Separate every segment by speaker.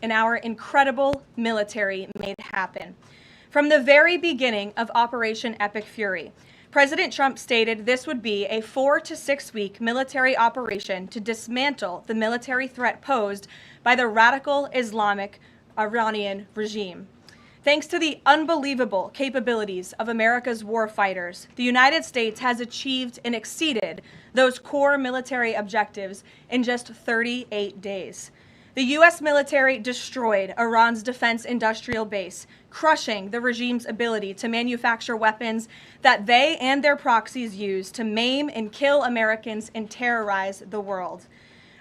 Speaker 1: and our incredible military made happen. From the very beginning of Operation Epic Fury, President Trump stated this would be a 4 to 6 week military operation to dismantle the military threat posed by the radical Islamic Iranian regime. Thanks to the unbelievable capabilities of America's war fighters, the United States has achieved and exceeded those core military objectives in just 38 days. The U.S. military destroyed Iran's defense industrial base, crushing the regime's ability to manufacture weapons that they and their proxies use to maim and kill Americans and terrorize the world.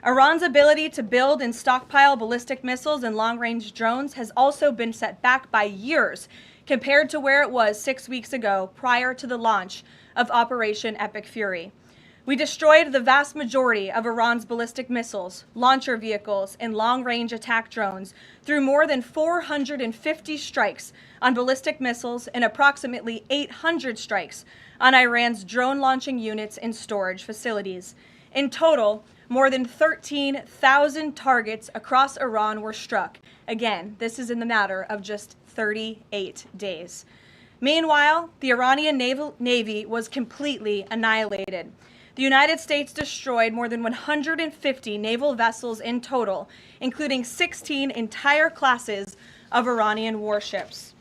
Speaker 1: Iran's ability to build and stockpile ballistic missiles and long-range drones has also been set back by years compared to where it was 6 weeks ago prior to the launch of Operation Epic Fury. We destroyed the vast majority of Iran's ballistic missiles, launcher vehicles, and long-range attack drones through more than 450 strikes on ballistic missiles and approximately 800 strikes on Iran's drone launching units and storage facilities. In total, more than 13,000 targets across Iran were struck. Again, this is in the matter of just 38 days. Meanwhile, the Iranian Navy was completely annihilated. The United States destroyed more than 150 naval vessels in total, including 16 entire classes of Iranian warships.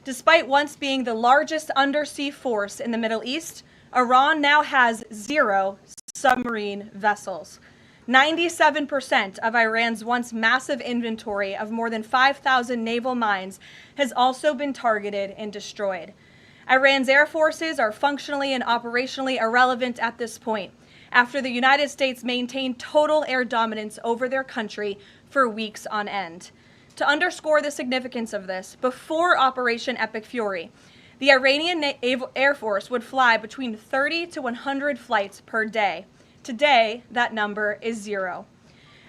Speaker 1: Despite once being the largest undersea force in the Middle East, Iran now has 0 submarine vessels. 97% of Iran's once massive inventory of more than 5,000 naval mines has also been targeted and destroyed. Iran's air forces are functionally and operationally irrelevant at this point, after the United States maintained total air dominance over their country for weeks on end. To underscore the significance of this, before Operation Epic Fury, the Iranian Air Force would fly between 30 to 100 flights per day. Today, that number is 0.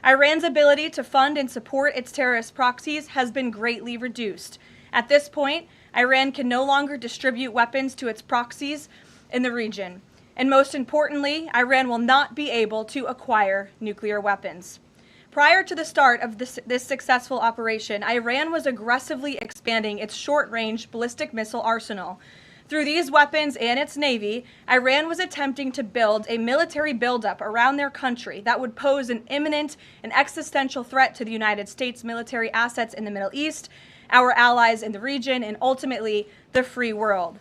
Speaker 1: Iran's ability to fund and support its terrorist proxies has been greatly reduced. At this point, Iran can no longer distribute weapons to its proxies in the region. And most importantly, Iran will not be able to acquire nuclear weapons. Prior to the start of this successful operation, Iran was aggressively expanding its short-range ballistic missile arsenal. Through these weapons and its navy, Iran was attempting to build a military buildup around their country that would pose an imminent and existential threat to the United States military assets in the Middle East, our allies in the region, and ultimately the free world.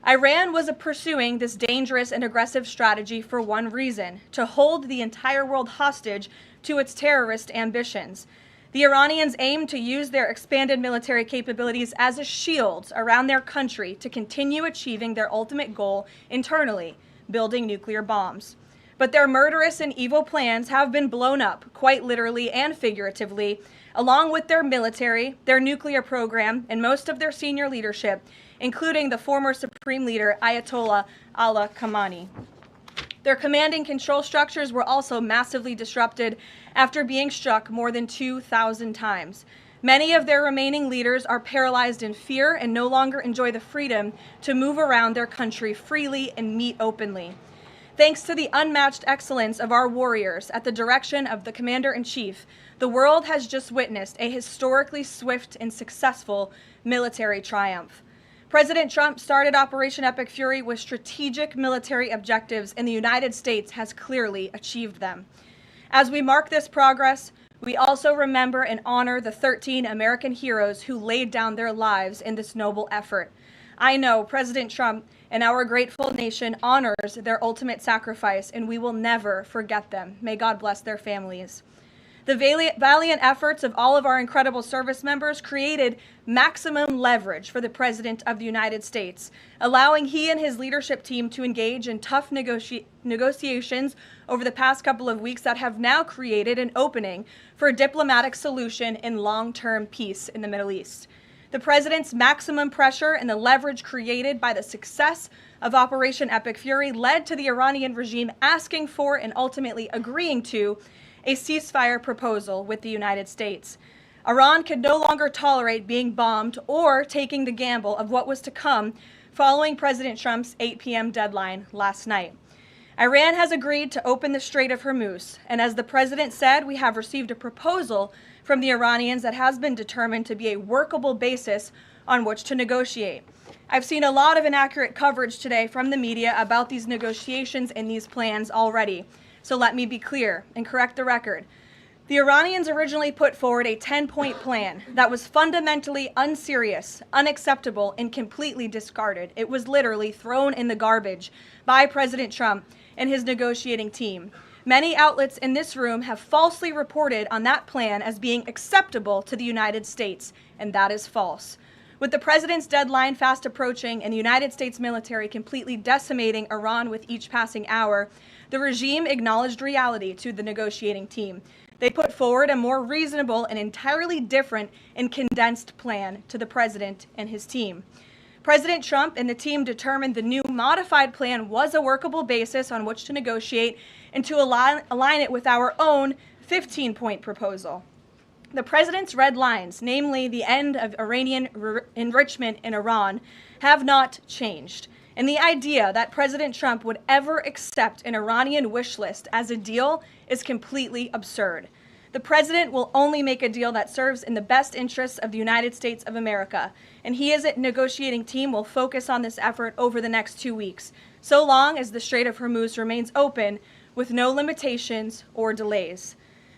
Speaker 1: Iran was pursuing this dangerous and aggressive strategy for one reason: to hold the entire world hostage to its terrorist ambitions. The Iranians aim to use their expanded military capabilities as a shield around their country to continue achieving their ultimate goal internally, building nuclear bombs. But their murderous and evil plans have been blown up, quite literally and figuratively, along with their military, their nuclear program, and most of their senior leadership, including the former Supreme Leader Ayatollah Ali Khamenei. Their command and control structures were also massively disrupted after being struck more than 2,000 times. Many of their remaining leaders are paralyzed in fear and no longer enjoy the freedom to move around their country freely and meet openly. Thanks to the unmatched excellence of our warriors at the direction of the Commander-in-Chief, the world has just witnessed a historically swift and successful military triumph. President Trump started Operation Epic Fury with strategic military objectives, and the United States has clearly achieved them. As we mark this progress, we also remember and honor the 13 American heroes who laid down their lives in this noble effort. I know President Trump and our grateful nation honors their ultimate sacrifice, and we will never forget them. May God bless their families. The valiant efforts of all of our incredible service members created maximum leverage for the President of the United States, allowing he and his leadership team to engage in tough negotiations over the past couple of weeks that have now created an opening for a diplomatic solution and long-term peace in the Middle East. The President's maximum pressure and the leverage created by the success of Operation Epic Fury led to the Iranian regime asking for and ultimately agreeing to a ceasefire proposal with the United States. Iran could no longer tolerate being bombed or taking the gamble of what was to come following President Trump's 8 p.m. deadline last night. Iran has agreed to open the Strait of Hormuz, and as the President said, we have received a proposal from the Iranians that has been determined to be a workable basis on which to negotiate. I've seen a lot of inaccurate coverage today from the media about these negotiations and these plans already. So let me be clear and correct the record. The Iranians originally put forward a 10-point plan that was fundamentally unserious, unacceptable, and completely discarded. It was literally thrown in the garbage by President Trump and his negotiating team. Many outlets in this room have falsely reported on that plan as being acceptable to the United States, and that is false. With the president's deadline fast approaching and the United States military completely decimating Iran with each passing hour, the regime acknowledged reality to the negotiating team. They put forward a more reasonable and entirely different and condensed plan to the president and his team. President Trump and the team determined the new modified plan was a workable basis on which to negotiate and to align it with our own 15-point proposal. The president's red lines, namely the end of Iranian enrichment in Iran, have not changed. And the idea that President Trump would ever accept an Iranian wish list as a deal is completely absurd. The president will only make a deal that serves in the best interests of the United States of America, and he as a negotiating team will focus on this effort over the next 2 weeks, so long as the Strait of Hormuz remains open with no limitations or delays.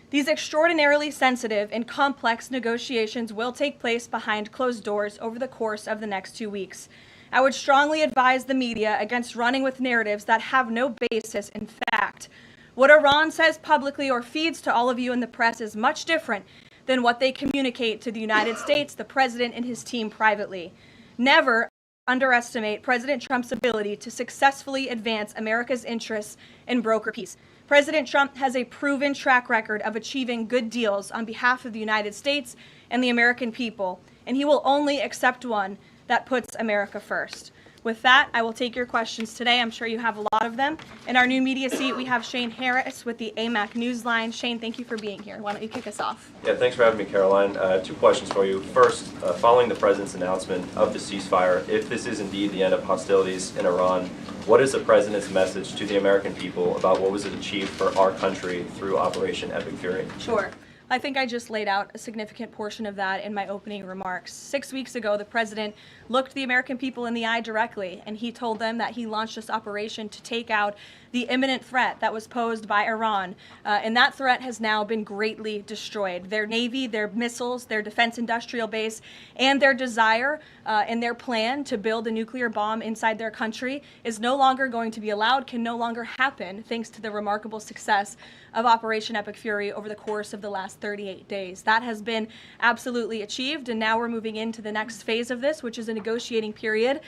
Speaker 1: These extraordinarily sensitive and complex negotiations will take place behind closed doors over the course of the next 2 weeks. I would strongly advise the media against running with narratives that have no basis in fact. What Iran says publicly or feeds to all of you in the press is much different than what they communicate to the United States, the president, and his team privately. Never underestimate President Trump's ability to successfully advance America's interests and broker peace. President Trump has a proven track record of achieving good deals on behalf of the United States and the American people, and he will only accept one that puts America first. With that, I will take your questions today. I'm sure you have a lot of them. In our new media seat, we have Shane Harris with the AMAC Newsline. Shane, thank you for being here. Why don't you kick us off?
Speaker 2: Yeah, thanks for having me, Caroline. 2 questions for you. First, following the president's announcement of the ceasefire, if this is indeed the end of hostilities in Iran, what is the president's message to the American people about what was achieved for our country through Operation Epic Fury?
Speaker 1: Sure. I think I just laid out a significant portion of that in my opening remarks. 6 weeks ago, the president looked the American people in the eye directly, and he told them that he launched this operation to take out the imminent threat that was posed by Iran. And that threat has now been greatly destroyed. Their Navy, their missiles, their defense industrial base, and their desire and their plan to build a nuclear bomb inside their country is no longer going to be allowed, can no longer happen, thanks to the remarkable success of Operation Epic Fury over the course of the last 38 days. That has been absolutely achieved, and now we're moving into the next phase of this, which is a negotiating period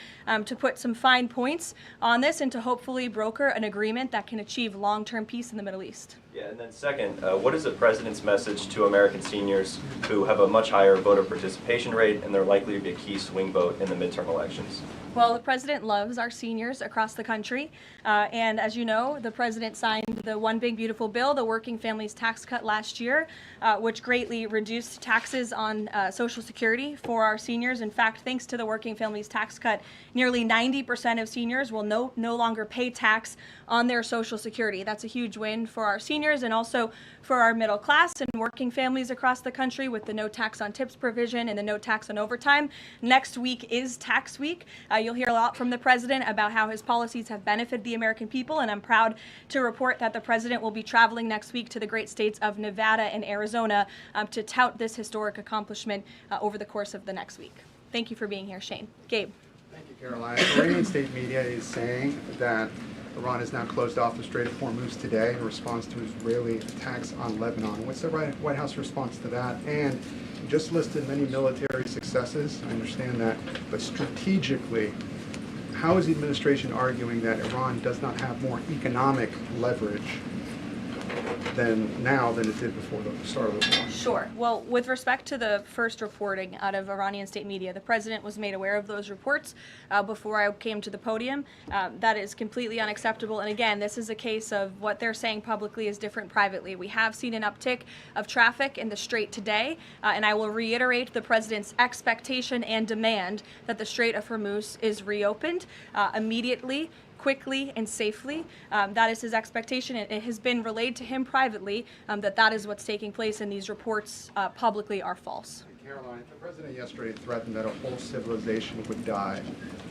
Speaker 1: to put some fine points on this and to hopefully broker an agreement that can achieve long-term peace in the Middle East.
Speaker 2: Yeah, and then second, what is the president's message to American seniors who have a much higher voter participation rate and they're likely to be a key swing vote in the midterm elections?
Speaker 1: Well, the president loves our seniors across the country, and as you know, the president signed the One Big Beautiful Bill, the Working Families Tax Cut last year, which greatly reduced taxes on Social Security for our seniors. In fact, thanks to the Working Families Tax Cut, nearly 90% of seniors will no longer pay tax on their Social Security. That's a huge win for our seniors and also for our middle class and working families across the country with the no tax on tips provision and the no tax on overtime. Next week is tax week. You'll hear a lot from the president about how his policies have benefited the American people, and I'm proud to report that the president will be traveling next week to the great states of Nevada and Arizona to tout this historic accomplishment over the course of the next week. Thank you for being here, Shane. Gabe.
Speaker 3: Thank you, Caroline. Iranian state media is saying that Iran has now closed off the Strait of Hormuz today in response to Israeli attacks on Lebanon. What's the White House response to that? And you just listed many military successes, I understand that, but strategically, how is the administration arguing that Iran does not have more economic leverage than it did before the start of the war?
Speaker 1: Sure. Well, with respect to the first reporting out of Iranian state media, the president was made aware of those reports before I came to the podium. That is completely unacceptable. And again, this is a case of what they're saying publicly is different privately. We have seen an uptick of traffic in the Strait today, and I will reiterate the president's expectation and demand that the Strait of Hormuz is reopened immediately, quickly and safely. That is his expectation. It has been relayed to him privately that is what's taking place, and these reports publicly are false.
Speaker 3: Caroline, the president yesterday threatened that a whole civilization would die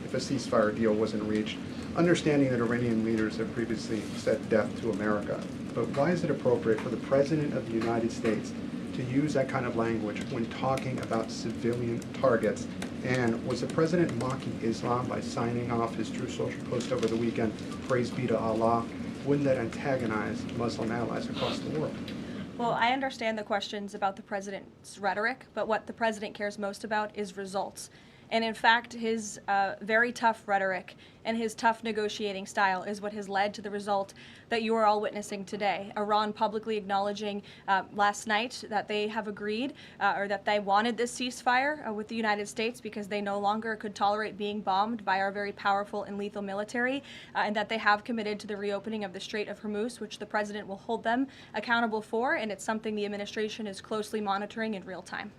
Speaker 3: if a ceasefire deal wasn't reached, understanding that Iranian leaders have previously said death to America. But why is it appropriate for the President of the United States to use that kind of language when talking about civilian targets? And was the President mocking Islam by signing off his True Social post over the weekend, "Praise be to Allah"? Wouldn't that antagonize Muslim allies across the world?
Speaker 1: Well, I understand the questions about the president's rhetoric, but what the president cares most about is results. And in fact, his very tough rhetoric and his tough negotiating style is what has led to the result that you are all witnessing today. Iran publicly acknowledging last night that they have agreed or that they wanted this ceasefire with the United States because they no longer could tolerate being bombed by our very powerful and lethal military, and that they have committed to the reopening of the Strait of Hormuz, which the president will hold them accountable for, and it's something the administration is closely monitoring in real time.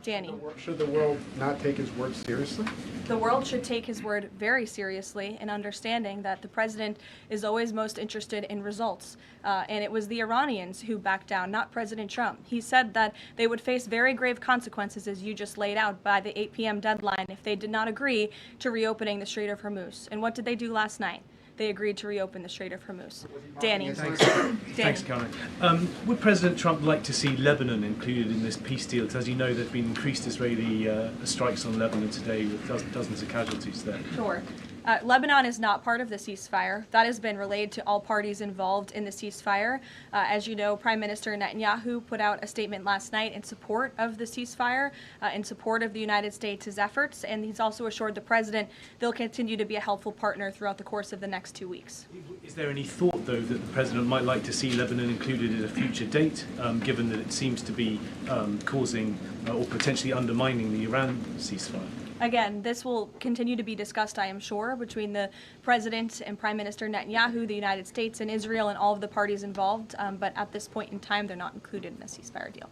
Speaker 1: Danny.
Speaker 3: Should the world not take his word seriously?
Speaker 1: The world should take his word very seriously in understanding that the president is always most interested in results. And it was the Iranians who backed down, not President Trump. He said that they would face very grave consequences, as you just laid out, by the 8 p.m. deadline if they did not agree to reopening the Strait of Hormuz. And what did they do last night? They agreed to reopen the Strait of Hormuz. Danny.
Speaker 4: Thanks, Caroline. Would President Trump like to see Lebanon included in this peace deal? Because as you know, there have been increased Israeli strikes on Lebanon today with dozens of casualties there.
Speaker 1: Sure. Lebanon is not part of the ceasefire. That has been relayed to all parties involved in the ceasefire. As you know, Prime Minister Netanyahu put out a statement last night in support of the ceasefire, in support of the United States' efforts, and he's also assured the president they'll continue to be a helpful partner throughout the course of the next 2 weeks.
Speaker 4: Is there any thought, though, that the president might like to see Lebanon included at a future date, given that it seems to be causing or potentially undermining the Iran ceasefire?
Speaker 1: Again, this will continue to be discussed, I am sure, between the President and Prime Minister Netanyahu, the United States and Israel, and all of the parties involved. But at this point in time, they're not included in the ceasefire deal.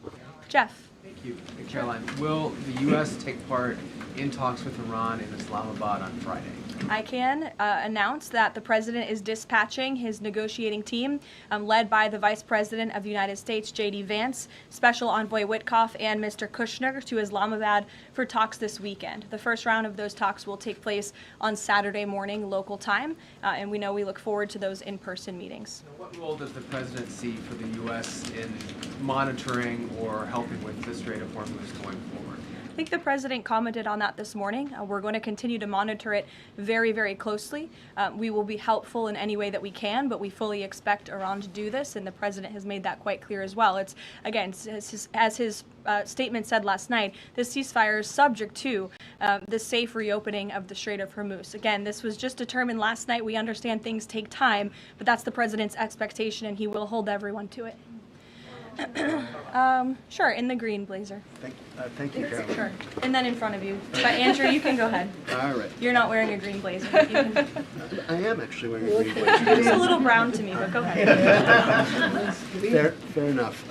Speaker 1: Jeff.
Speaker 5: Thank you. Caroline, will the U.S. take part in talks with Iran in Islamabad on Friday?
Speaker 1: I can announce that the President is dispatching his negotiating team, led by the Vice President of the United States, J.D. Vance, Special Envoy Witkoff, and Mr. Kushner to Islamabad for talks this weekend. The first round of those talks will take place on Saturday morning local time, and we look forward to those in-person meetings.
Speaker 5: Now, what role does the President see for the U.S. in monitoring or helping with the Strait of Hormuz going forward?
Speaker 1: I think the President commented on that this morning. We're going to continue to monitor it very, very closely. We will be helpful in any way that we can, but we fully expect Iran to do this, and the President has made that quite clear as well. It's, again, as his statement said last night, the ceasefire is subject to the safe reopening of the Strait of Hormuz. Again, this was just determined last night. We understand things take time, but that's the President's expectation, and he will hold everyone to it. Sure, in the green blazer.
Speaker 6: Thank you, Caroline.
Speaker 1: Sure, and then in front of you. But Andrew, you can go ahead.
Speaker 6: All right.
Speaker 1: You're not wearing a green blazer. You can...
Speaker 6: I am actually wearing a green blazer.
Speaker 1: It's a little brown to me, but go ahead.
Speaker 6: Fair enough.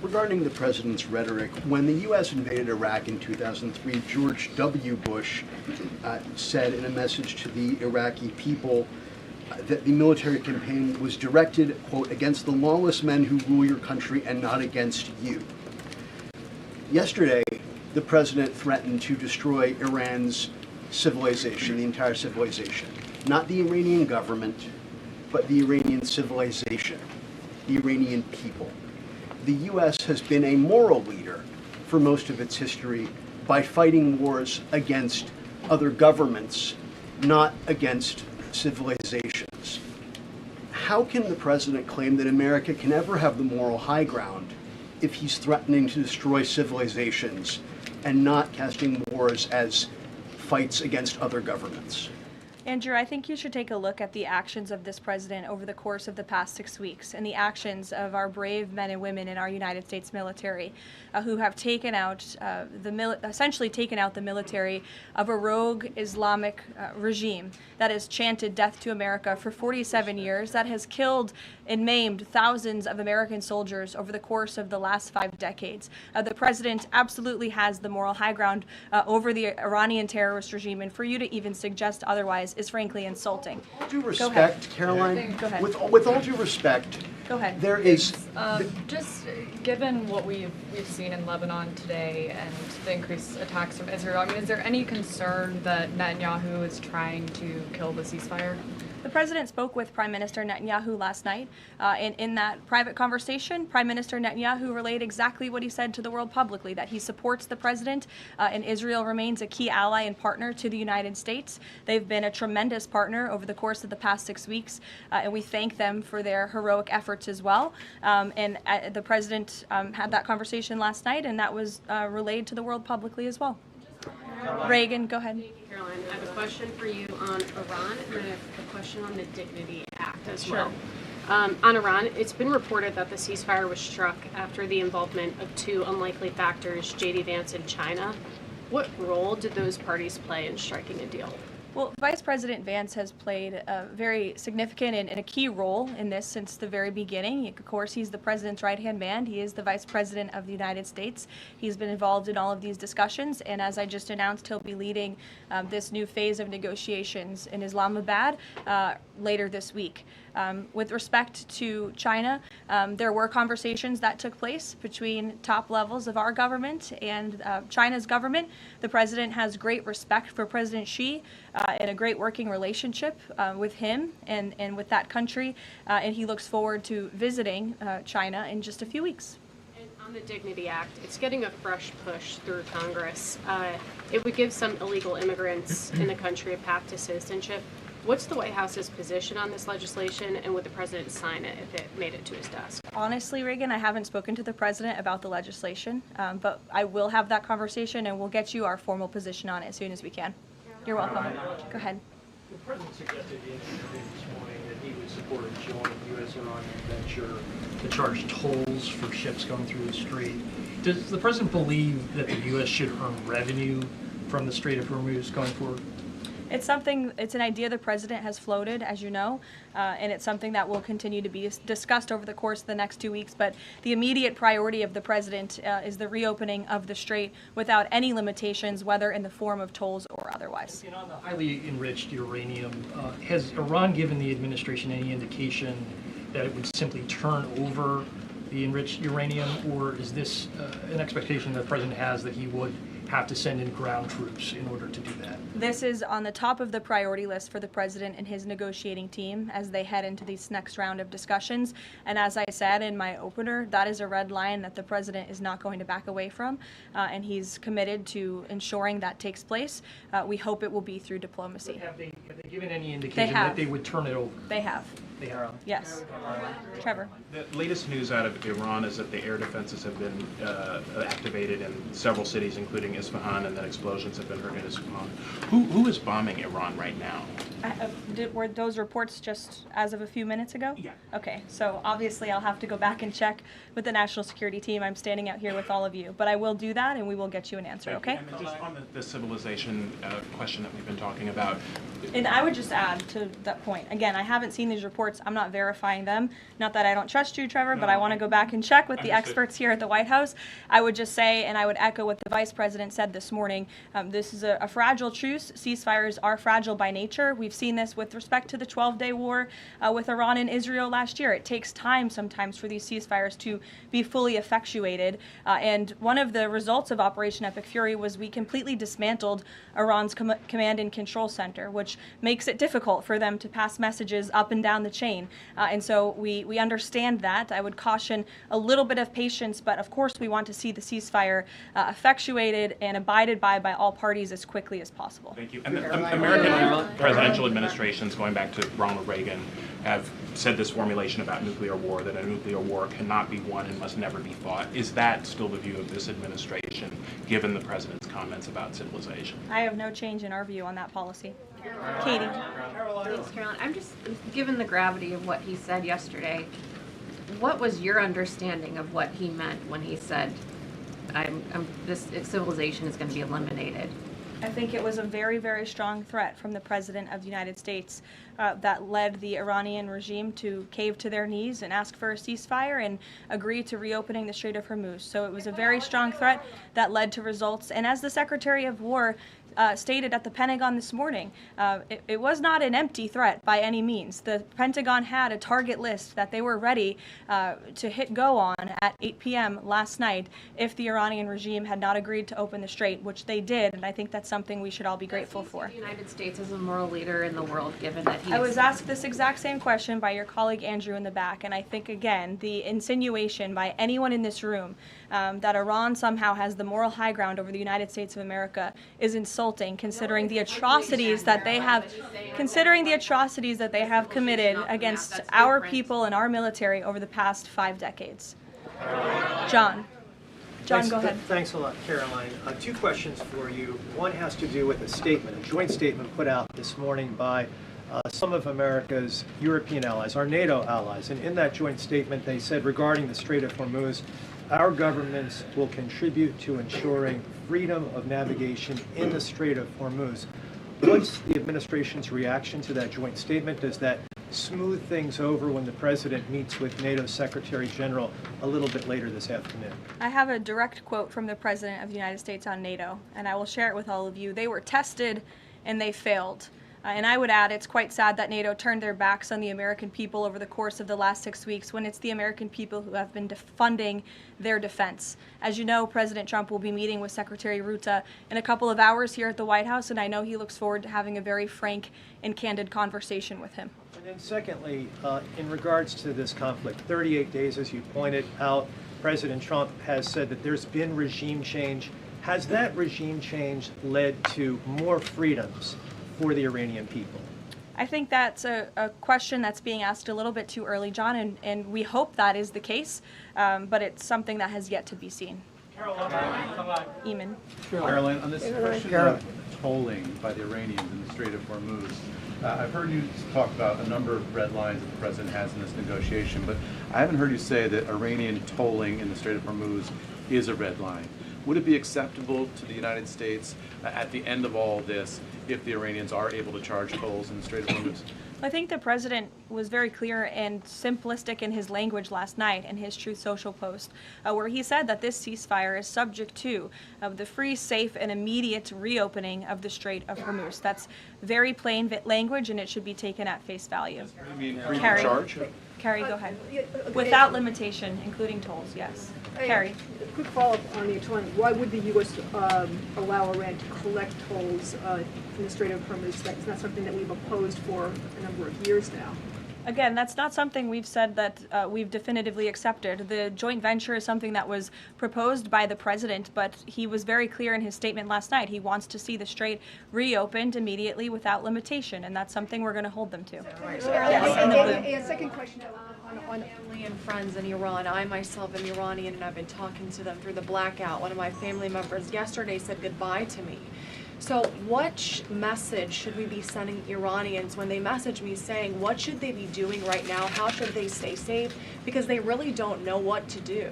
Speaker 6: Regarding the president's rhetoric, when the U.S. invaded Iraq in 2003, George W. Bush said in a message to the Iraqi people that the military campaign was directed, quote, against the lawless men who rule your country and not against you. Yesterday, the president threatened to destroy Iran's civilization, the entire civilization. Not the Iranian government, but the Iranian civilization, the Iranian people. The U.S. has been a moral leader for most of its history by fighting wars against other governments, not against civilizations. How can the president claim that America can ever have the moral high ground if he's threatening to destroy civilizations and not casting wars as fights against other governments?
Speaker 1: Andrew, I think you should take a look at the actions of this president over the course of the past 6 weeks and the actions of our brave men and women in our United States military who have taken out essentially taken out the military of a rogue Islamic regime that has chanted death to America for 47 years, that has killed and maimed thousands of American soldiers over the course of the last 5 decades. The president absolutely has the moral high ground over the Iranian terrorist regime, and for you to even suggest otherwise is frankly insulting.
Speaker 6: With all due
Speaker 1: Go
Speaker 6: respect,
Speaker 1: ahead.
Speaker 6: Caroline,
Speaker 1: Go ahead.
Speaker 6: with all due respect,
Speaker 1: Go ahead.
Speaker 6: there is.
Speaker 7: Just given what we've seen in Lebanon today and the increased attacks from Israel, I mean, is there any concern that Netanyahu is trying to kill the ceasefire?
Speaker 1: The president spoke with Prime Minister Netanyahu last night. And in that private conversation, Prime Minister Netanyahu relayed exactly what he said to the world publicly, that he supports the president and Israel remains a key ally and partner to the United States. They've been a tremendous partner over the course of the past 6 weeks, and we thank them for their heroic efforts as well. And the president had that conversation last night, and that was relayed to the world publicly as well. Reagan, go ahead.
Speaker 8: Caroline, I have a question for you on Iran, and then I have a question on the Dignity Act as
Speaker 1: Sure.
Speaker 8: well. On Iran, it's been reported that the ceasefire was struck after the involvement of two unlikely factors, J.D. Vance and China. What role did those parties play in striking a deal?
Speaker 1: Well, Vice President Vance has played a very significant and a key role in this since the very beginning. Of course, he's the president's right-hand man. He is the Vice President of the United States. He's been involved in all of these discussions, and as I just announced, he'll be leading this new phase of negotiations in Islamabad later this week. With respect to China, there were conversations that took place between top levels of our government and China's government. The president has great respect for President Xi and a great working relationship with him and with that country, and he looks forward to visiting China in just a few weeks.
Speaker 8: And on the Dignity Act, it's getting a fresh push through Congress. It would give some illegal immigrants in the country a path to citizenship. What's the White House's position on this legislation, and would the president sign it if it made it to his desk?
Speaker 1: Honestly, Reagan, I haven't spoken to the president about the legislation, but I will have that conversation and we'll get you our formal position on it as soon as we can. You're welcome. Go ahead.
Speaker 9: The president suggested in an interview this morning that he would support a joint U.S.-Iranian venture to charge tolls for ships going through the strait. Does the president believe that the U.S. should earn revenue from the Strait of Hormuz going forward?
Speaker 1: It's an idea the president has floated, as you know, and it's something that will continue to be discussed over the course of the next 2 weeks. But the immediate priority of the president is the reopening of the strait without any limitations, whether in the form of tolls or otherwise.
Speaker 9: And on the highly enriched uranium, has Iran given the administration any indication that it would simply turn over the enriched uranium, or is this an expectation that the president has that he would have to send in ground troops in order to do that?
Speaker 1: This is on the top of the priority list for the president and his negotiating team as they head into this next round of discussions. And as I said in my opener, that is a red line that the president is not going to back away from, and he's committed to ensuring that takes place. We hope it will be through diplomacy.
Speaker 9: Have they given any indication that they would turn it over?
Speaker 1: They have.
Speaker 9: They have.
Speaker 1: Yes. Trevor.
Speaker 10: The latest news out of Iran is that the air defenses have been activated in several cities, including Isfahan, and that explosions have been heard in Isfahan. Who is bombing Iran right now?
Speaker 1: Were those reports just as of a few minutes ago?
Speaker 10: Yeah.
Speaker 1: Okay, so obviously I'll have to go back and check with the national security team. I'm standing out here with all of you, but I will do that and we will get you an answer, okay?
Speaker 10: And just on the civilization question that we've been talking about.
Speaker 1: And I would just add to that point, again, I haven't seen these reports. I'm not verifying them. Not that I don't trust you, Trevor, but I want to go back and check with the experts here at the White House. I would just say, and I would echo what the Vice President said this morning, this is a fragile truce. Ceasefires are fragile by nature. We've seen this with respect to the 12-day war with Iran and Israel last year. It takes time sometimes for these ceasefires to be fully effectuated. And one of the results of Operation Epic Fury was we completely dismantled Iran's command and control center, which makes it difficult for them to pass messages up and down the chain. And so we understand that. I would caution a little bit of patience, but of course we want to see the ceasefire effectuated and abided by all parties as quickly as possible.
Speaker 10: Thank you. And the American presidential administrations, going back to Ronald Reagan, have said this formulation about nuclear war, that a nuclear war cannot be won and must never be fought. Is that still the view of this administration, given the president's comments about civilization?
Speaker 1: I have no change in our view on that policy. Katie.
Speaker 11: Thanks, Caroline. I'm just, given the gravity of what he said yesterday, what was your understanding of what he meant when he said, this civilization is going to be eliminated?
Speaker 1: I think it was a very, very strong threat from the President of the United States that led the Iranian regime to cave to their knees and ask for a ceasefire and agree to reopening the Strait of Hormuz. So it was a very strong threat that led to results. And as the Secretary of War stated at the Pentagon this morning, it was not an empty threat by any means. The Pentagon had a target list that they were ready to hit go on at 8 p.m. last night if the Iranian regime had not agreed to open the strait, which they did, and I think that's something we should all be grateful for.
Speaker 11: The United States is a moral leader in the world, given that he's...
Speaker 1: I was asked this exact same question by your colleague Andrew in the back, and I think, again, the insinuation by anyone in this room that Iran somehow has the moral high ground over the United States of America is insulting, considering the atrocities that they have, committed against our people and our military over the past 5 decades. John, go ahead.
Speaker 12: Thanks a lot, Caroline. 2 questions for you. One has to do with a statement, a joint statement put out this morning by some of America's European allies, our NATO allies. And in that joint statement, they said regarding the Strait of Hormuz, our governments will contribute to ensuring freedom of navigation in the Strait of Hormuz. What's the administration's reaction to that joint statement? Does that smooth things over when the president meets with NATO Secretary General a little bit later this afternoon?
Speaker 1: I have a direct quote from the President of the United States on NATO, and I will share it with all of you. They were tested and they failed. And I would add, it's quite sad that NATO turned their backs on the American people over the course of the last 6 weeks when it's the American people who have been funding their defense. As you know, President Trump will be meeting with Secretary Ruta in a couple of hours here at the White House, and I know he looks forward to having a very frank and candid conversation with him.
Speaker 12: And then secondly, in regards to this conflict, 38 days, as you pointed out, President Trump has said that there's been regime change. Has that regime change led to more freedoms for the Iranian people?
Speaker 1: I think that's a question that's being asked a little bit too early, John, and we hope that is the case, but it's something that has yet to be seen. Eamon.
Speaker 13: Caroline, on this question of tolling by the Iranians in the Strait of Hormuz, I've heard you talk about a number of red lines that the president has in this negotiation, but I haven't heard you say that Iranian tolling in the Strait of Hormuz is a red line. Would it be acceptable to the United States at the end of all this if the Iranians are able to charge tolls in the Strait of Hormuz?
Speaker 1: I think the president was very clear and simplistic in his language last night in his Truth Social post, where he said that this ceasefire is subject to the free, safe, and immediate reopening of the Strait of Hormuz. That's very plain language, and it should be taken at face value.
Speaker 13: You mean free to charge?
Speaker 1: Carrie, go ahead. Without limitation, including tolls, yes. Carrie.
Speaker 14: A quick follow-up on the tolling. Why would the U.S. allow Iran to collect tolls in the Strait of Hormuz? That's not something that we've opposed for a number of years now.
Speaker 1: Again, that's not something we've said that we've definitively accepted. The joint venture is something that was proposed by the president, but he was very clear in his statement last night. He wants to see the strait reopened immediately without limitation, and that's something we're going to hold them to.
Speaker 14: Yes, and the second question
Speaker 7: on family and friends in Iran. I myself am Iranian, and I've been talking to them through the blackout. One of my family members yesterday said goodbye to me. So what message should we be sending Iranians when they message me saying what should they be doing right now? How should they stay safe? Because they really don't know what to do.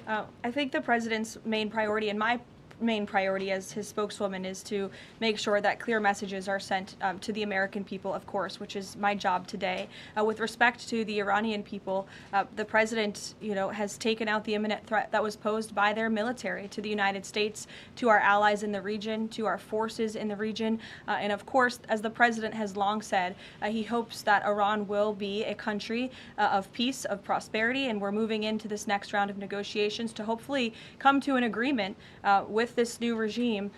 Speaker 1: I think the president's main priority, and my main priority as his spokeswoman, is to make sure that clear messages are sent to the American people, of course, which is my job today. With respect to the Iranian people, the president, has taken out the imminent threat that was posed by their military to the United States, to our allies in the region, to our forces in the region, and of course, as the president has long said, he hopes that Iran will be a country of peace, of prosperity, and we're moving into this next round of negotiations to hopefully come to an agreement with this new regime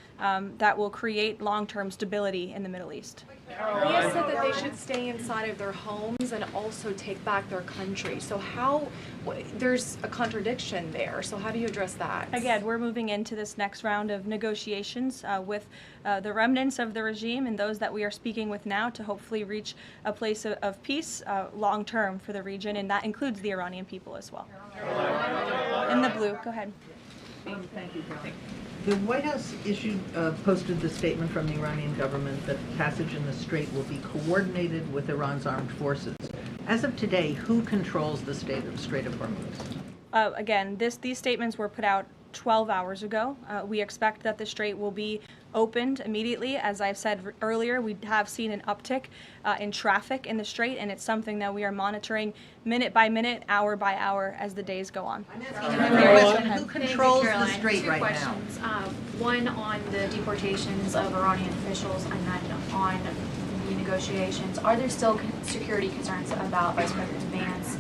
Speaker 1: that will create long-term stability in the Middle East.
Speaker 7: He has said that they should stay inside of their homes and also take back their country. So there's a contradiction there. So how do you address that?
Speaker 1: Again, we're moving into this next round of negotiations with the remnants of the regime and those that we are speaking with now to hopefully reach a place of peace long-term for the region, and that includes the Iranian people as well. In the blue, go ahead.
Speaker 15: Thank you, Caroline. The White House posted the statement from the Iranian government that passage in the strait will be coordinated with Iran's armed forces. As of today, who controls the Strait of Hormuz?
Speaker 1: Again, these statements were put out 12 hours ago. We expect that the strait will be opened immediately. As I've said earlier, we have seen an uptick in traffic in the strait, and it's something that we are monitoring minute by minute, hour by hour as the days go on.
Speaker 15: Who controls the strait right now?
Speaker 16: Two questions. One on the deportations of Iranian officials, and then on the negotiations. Are there still security concerns about Vice President Vance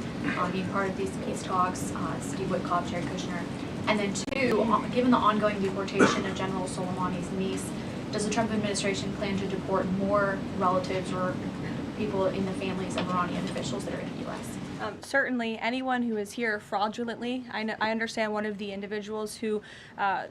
Speaker 16: being part of these peace talks, Steve Witkoff, Jared Kushner? And then two, given the ongoing deportation of General Soleimani's niece, does the Trump administration plan to deport more relatives or people in the families of Iranian officials that are in the U.S.?
Speaker 1: Certainly, anyone who is here fraudulently. I understand one of the individuals who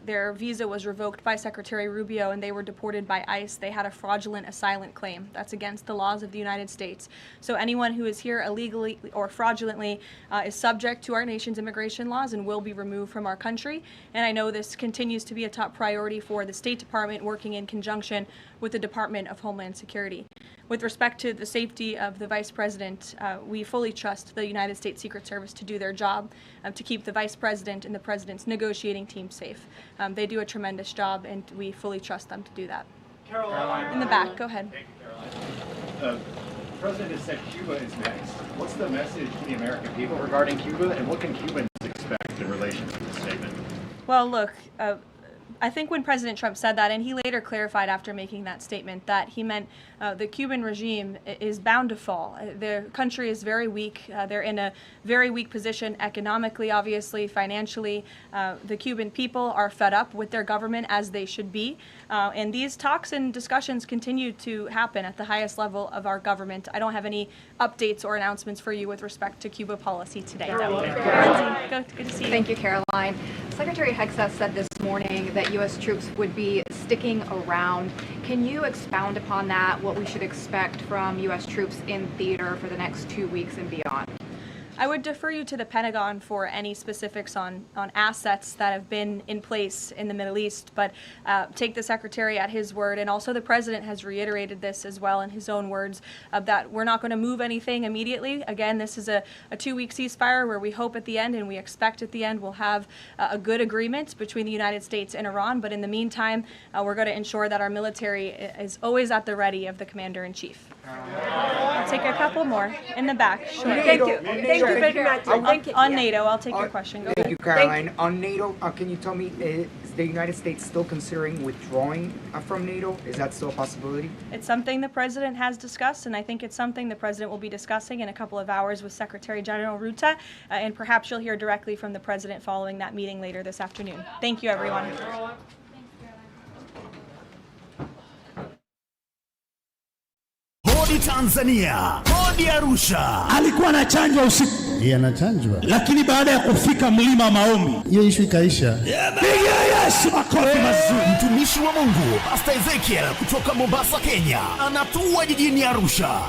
Speaker 1: their visa was revoked by Secretary Rubio and they were deported by ICE. They had a fraudulent asylum claim. That's against the laws of the United States. So anyone who is here illegally or fraudulently is subject to our nation's immigration laws and will be removed from our country. And I know this continues to be a top priority for the State Department, working in conjunction with the Department of Homeland Security. With respect to the safety of the Vice President, we fully trust the United States Secret Service to do their job, to keep the Vice President and the President's negotiating team safe. They do a tremendous job, and we fully trust them to do that.
Speaker 17: Caroline.
Speaker 1: In the back, go ahead.
Speaker 17: Thank you, Caroline. The President has said Cuba is next. What's the message to the American people regarding Cuba, and what can Cubans expect in relation to the statement?
Speaker 1: Well, look, I think when President Trump said that, and he later clarified after making that statement, that he meant the Cuban regime is bound to fall. The country is very weak. They're in a very weak position economically, obviously, financially. The Cuban people are fed up with their government, as they should be. And these talks and discussions continue to happen at the highest level of our government. I don't have any updates or announcements for you with respect to Cuba policy today. Good to see you.
Speaker 18: Thank you, Caroline. Secretary Hegseth said this morning that U.S. troops would be sticking around. Can you expound upon that, what we should expect from U.S. troops in theater for the next 2 weeks and beyond?
Speaker 1: I would defer you to the Pentagon for any specifics on assets that have been in place in the Middle East, but take the Secretary at his word, and also the President has reiterated this as well in his own words, that we're not going to move anything immediately. Again, this is a 2-week ceasefire where we hope at the end, and we expect at the end, we'll have a good agreement between the United States and Iran, but in the meantime, we're going to ensure that our military is always at the ready of the Commander-in-Chief. I'll take a couple more in the back. Sure.
Speaker 19: Thank you. Thank you.
Speaker 1: On NATO, I'll take your question. Go
Speaker 19: Thank
Speaker 1: ahead.
Speaker 19: you, Caroline. On NATO, can you tell me, is the United States still considering withdrawing from NATO? Is that still a possibility?
Speaker 1: It's something the President has discussed, and I think it's something the President will be discussing in a couple of hours with Secretary General Ruta, and perhaps you'll hear directly from the President following that meeting later this afternoon. Thank you, everyone.
Speaker 20: Hodi Tanzania, hodi Arusha.
Speaker 21: Alikuwa anachanjwa usiku.
Speaker 22: Yeye anachanjwa.
Speaker 21: Lakini baada ya kufika mlima Maombi,
Speaker 22: hiyo issue ikaisha.
Speaker 20: Piga Yesu makofi mazuri. Mtumishi wa Mungu, Pastor Ezekiel kutoka Mombasa, Kenya, anatua jijini Arusha.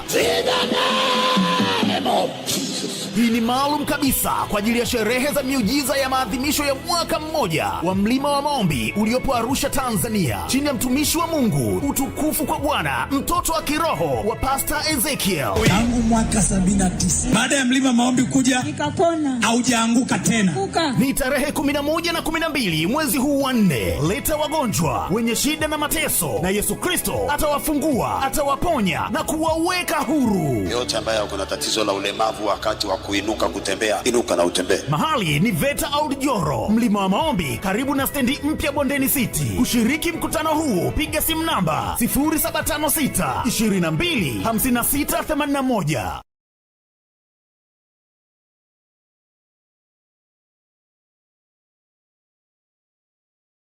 Speaker 20: Hii ni maalum kabisa kwa ajili ya sherehe za miujiza ya maadhimisho ya mwaka mmoja wa mlima wa maombi uliopo Arusha, Tanzania, chini ya mtumishi wa Mungu, utukufu kwa Bwana, mtoto wa kiroho wa Pastor Ezekiel.
Speaker 21: Tangu mwaka 79 baada ya mlima maombi kuja nikapona, haujaanguka tena.
Speaker 20: Ni tarehe 11 na 12 mwezi huu wa 4. Leta wagonjwa, wenye shida na mateso, na Yesu Kristo atawafungua, atawaponya na kuwaweka huru.
Speaker 23: Yote ambaye kuna tatizo la ulemavu wakati wa kuinuka kutembea, inuka na utembee.
Speaker 20: Mahali ni Veta Audijoro, mlima wa maombi, karibu na stendi mpya Bondeni City. Kushiriki mkutano huu, piga simu namba 0756 22 56 81.